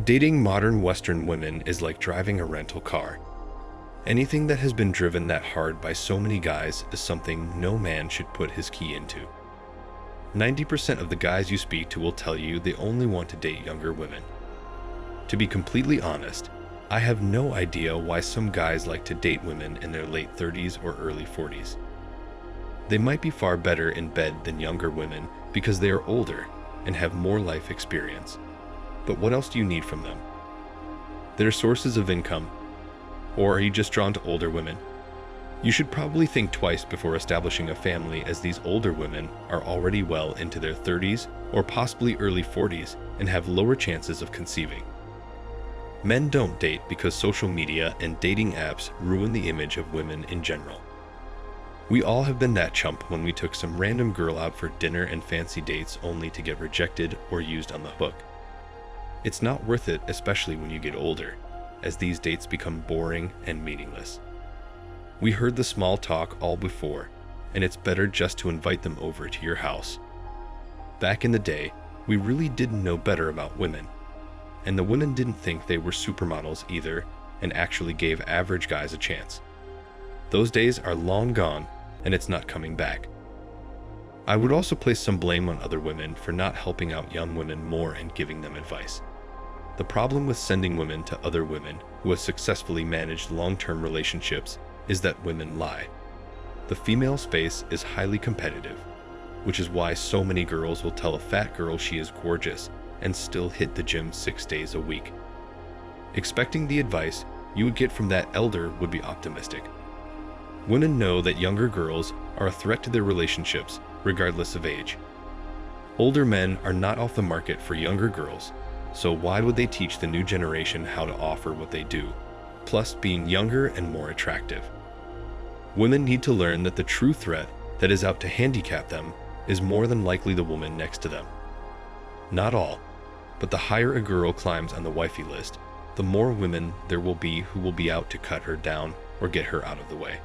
Dating modern Western women is like driving a rental car. Anything that has been driven that hard by so many guys is something no man should put his key into. 90% of the guys you speak to will tell you they only want to date younger women. To be completely honest, I have no idea why some guys like to date women in their late 30s or early 40s. They might be far better in bed than younger women because they are older and have more life experience. But what else do you need from them? Their sources of income? Or are you just drawn to older women? You should probably think twice before establishing a family, as these older women are already well into their 30s or possibly early 40s and have lower chances of conceiving. Men don't date because social media and dating apps ruin the image of women in general. We all have been that chump when we took some random girl out for dinner and fancy dates only to get rejected or used on the hook. It's not worth it, especially when you get older, as these dates become boring and meaningless. We heard the small talk all before, and it's better just to invite them over to your house. Back in the day, we really didn't know better about women, and the women didn't think they were supermodels either and actually gave average guys a chance. Those days are long gone, and it's not coming back. I would also place some blame on other women for not helping out young women more and giving them advice. The problem with sending women to other women who have successfully managed long-term relationships is that women lie. The female space is highly competitive, which is why so many girls will tell a fat girl she is gorgeous and still hit the gym 6 days a week. Expecting the advice you would get from that elder would be optimistic. Women know that younger girls are a threat to their relationships, regardless of age. Older men are not off the market for younger girls, so why would they teach the new generation how to offer what they do, plus being younger and more attractive? Women need to learn that the true threat that is out to handicap them is more than likely the woman next to them. Not all, but the higher a girl climbs on the wifey list, the more women there will be who will be out to cut her down or get her out of the way.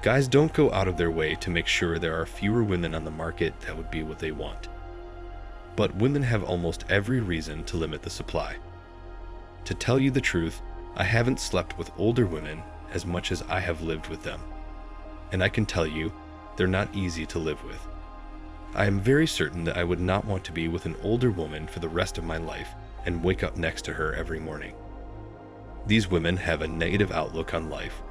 Guys don't go out of their way to make sure there are fewer women on the market that would be what they want. But women have almost every reason to limit the supply. To tell you the truth, I haven't slept with older women as much as I have lived with them. And I can tell you, they're not easy to live with. I am very certain that I would not want to be with an older woman for the rest of my life and wake up next to her every morning. These women have a negative outlook on life,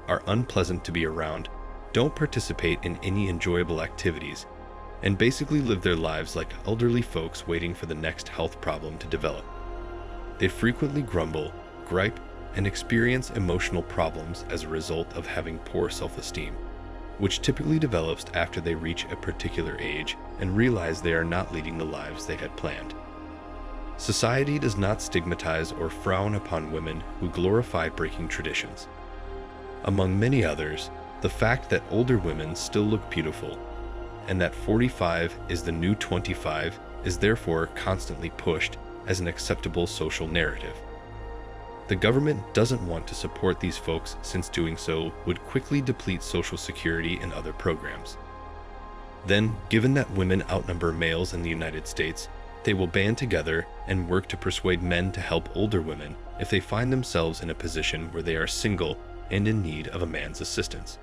are unpleasant to be around, don't participate in any enjoyable activities, and basically live their lives like elderly folks waiting for the next health problem to develop. They frequently grumble, gripe, and experience emotional problems as a result of having poor self-esteem, which typically develops after they reach a particular age and realize they are not leading the lives they had planned. Society does not stigmatize or frown upon women who glorify breaking traditions. Among many others, the fact that older women still look beautiful and that 45 is the new 25 is therefore constantly pushed as an acceptable social narrative. The government doesn't want to support these folks, since doing so would quickly deplete Social Security and other programs. Then, given that women outnumber males in the United States, they will band together and work to persuade men to help older women if they find themselves in a position where they are single and in need of a man's assistance.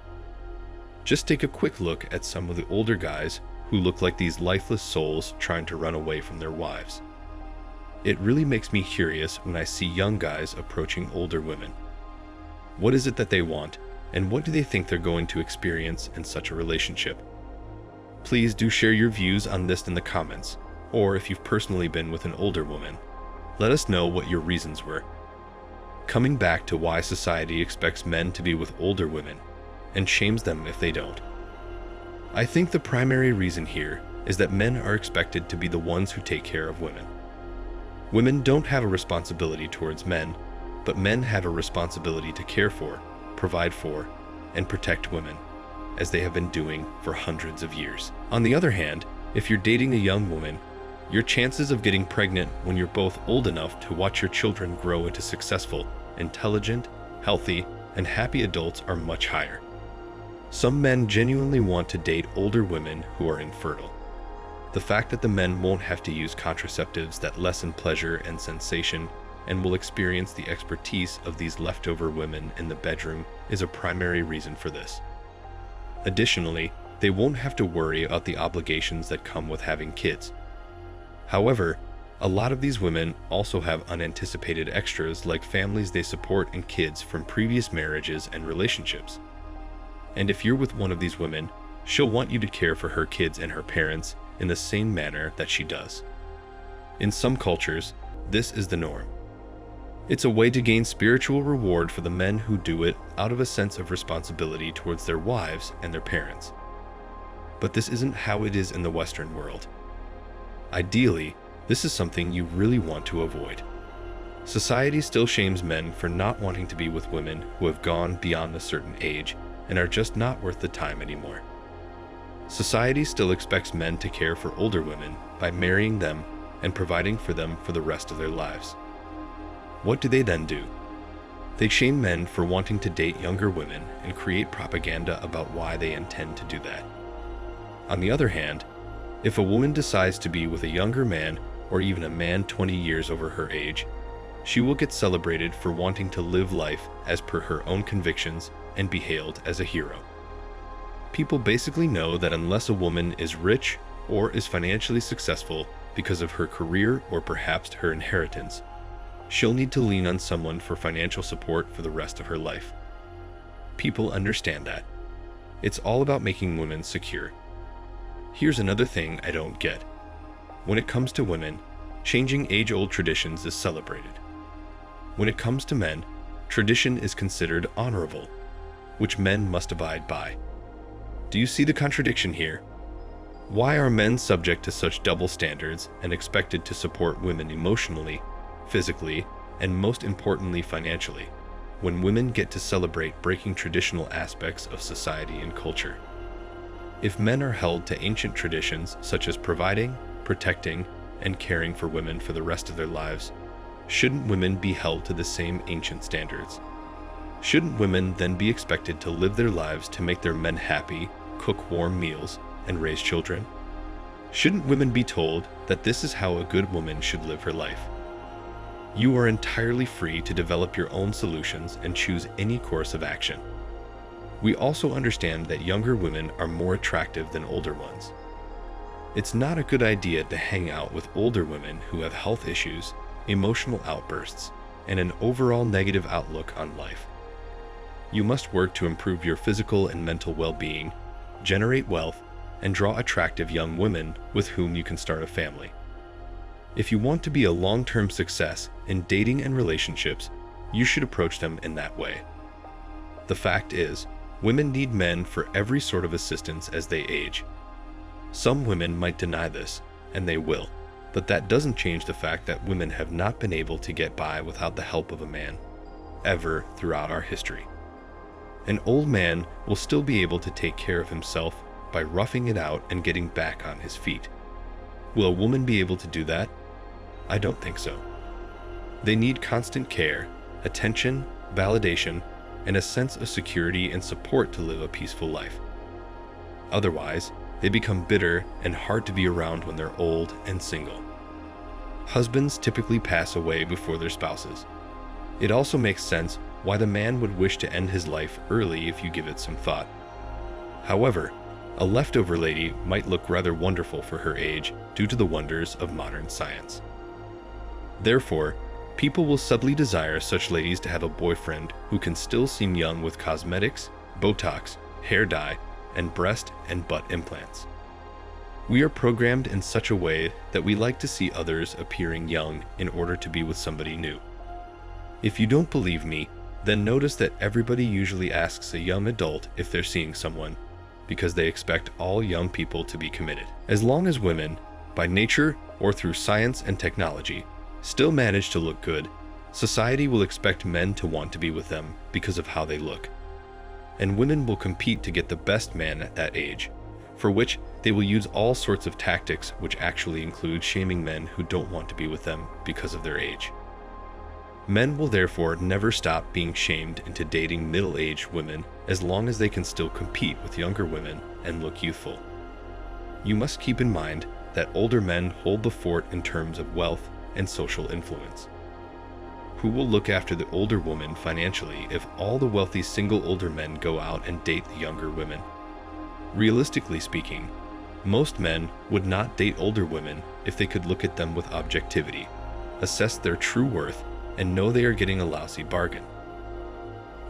Just take a quick look at some of the older guys who look like these lifeless souls trying to run away from their wives. It really makes me curious when I see young guys approaching older women. What is it that they want, and what do they think they're going to experience in such a relationship? Please do share your views on this in the comments, or if you've personally been with an older woman, let us know what your reasons were. Coming back to why society expects men to be with older women and shames them if they don't. I think the primary reason here is that men are expected to be the ones who take care of women. Women don't have a responsibility towards men, but men have a responsibility to care for, provide for, and protect women, as they have been doing for hundreds of years. On the other hand, if you're dating a young woman, your chances of getting pregnant when you're both old enough to watch your children grow into successful, intelligent, healthy, and happy adults are much higher. Some men genuinely want to date older women who are infertile. The fact that the men won't have to use contraceptives that lessen pleasure and sensation and will experience the expertise of these leftover women in the bedroom is a primary reason for this. Additionally, they won't have to worry about the obligations that come with having kids. However, a lot of these women also have unanticipated extras like families they support and kids from previous marriages and relationships. And if you're with one of these women, she'll want you to care for her kids and her parents in the same manner that she does. In some cultures, this is the norm. It's a way to gain spiritual reward for the men who do it out of a sense of responsibility towards their wives and their parents. But this isn't how it is in the Western world. Ideally, this is something you really want to avoid. Society still shames men for not wanting to be with women who have gone beyond a certain age and are just not worth the time anymore. Society still expects men to care for older women by marrying them and providing for them for the rest of their lives. What do they then do? They shame men for wanting to date younger women and create propaganda about why they intend to do that. On the other hand, if a woman decides to be with a younger man or even a man 20 years over her age, she will get celebrated for wanting to live life as per her own convictions and be hailed as a hero. People basically know that unless a woman is rich or is financially successful because of her career or perhaps her inheritance, she'll need to lean on someone for financial support for the rest of her life. People understand that. It's all about making women secure. Here's another thing I don't get. When it comes to women, changing age-old traditions is celebrated. When it comes to men, tradition is considered honorable, which men must abide by. Do you see the contradiction here? Why are men subject to such double standards and expected to support women emotionally, physically, and most importantly financially, when women get to celebrate breaking traditional aspects of society and culture? If men are held to ancient traditions such as providing, protecting, and caring for women for the rest of their lives, shouldn't women be held to the same ancient standards? Shouldn't women then be expected to live their lives to make their men happy, cook warm meals, and raise children? Shouldn't women be told that this is how a good woman should live her life? You are entirely free to develop your own solutions and choose any course of action. We also understand that younger women are more attractive than older ones. It's not a good idea to hang out with older women who have health issues, emotional outbursts, and an overall negative outlook on life. You must work to improve your physical and mental well-being, generate wealth, and draw attractive young women with whom you can start a family. If you want to be a long-term success in dating and relationships, you should approach them in that way. The fact is, women need men for every sort of assistance as they age. Some women might deny this, and they will, but that doesn't change the fact that women have not been able to get by without the help of a man, ever throughout our history. An old man will still be able to take care of himself by roughing it out and getting back on his feet. Will a woman be able to do that? I don't think so. They need constant care, attention, validation, and a sense of security and support to live a peaceful life. Otherwise, they become bitter and hard to be around when they're old and single. Husbands typically pass away before their spouses. It also makes sense why the man would wish to end his life early if you give it some thought. However, a leftover lady might look rather wonderful for her age due to the wonders of modern science. Therefore, people will subtly desire such ladies to have a boyfriend who can still seem young with cosmetics, Botox, hair dye, and breast and butt implants. We are programmed in such a way that we like to see others appearing young in order to be with somebody new. If you don't believe me, then notice that everybody usually asks a young adult if they're seeing someone, because they expect all young people to be committed. As long as women, by nature or through science and technology, still manage to look good, society will expect men to want to be with them because of how they look. And women will compete to get the best man at that age, for which they will use all sorts of tactics which actually include shaming men who don't want to be with them because of their age. Men will therefore never stop being shamed into dating middle-aged women as long as they can still compete with younger women and look youthful. You must keep in mind that older men hold the fort in terms of wealth and social influence. Who will look after the older woman financially if all the wealthy single older men go out and date the younger women? Realistically speaking, most men would not date older women if they could look at them with objectivity, assess their true worth, and know they are getting a lousy bargain.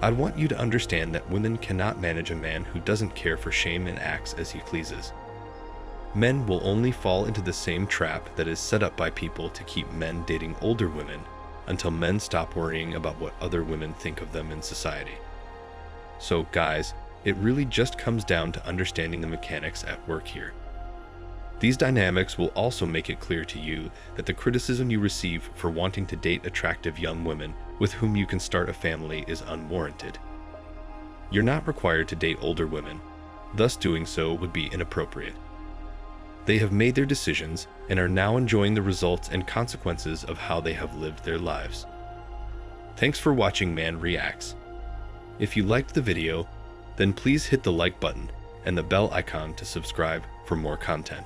I'd want you to understand that women cannot manage a man who doesn't care for shame and acts as he pleases. Men will only fall into the same trap that is set up by people to keep men dating older women until men stop worrying about what other women think of them in society. So guys, it really just comes down to understanding the mechanics at work here. These dynamics will also make it clear to you that the criticism you receive for wanting to date attractive young women with whom you can start a family is unwarranted. You're not required to date older women, thus doing so would be inappropriate. They have made their decisions and are now enjoying the results and consequences of how they have lived their lives. Thanks for watching Man Reacts. If you liked the video, then please hit the like button and the bell icon to subscribe for more content.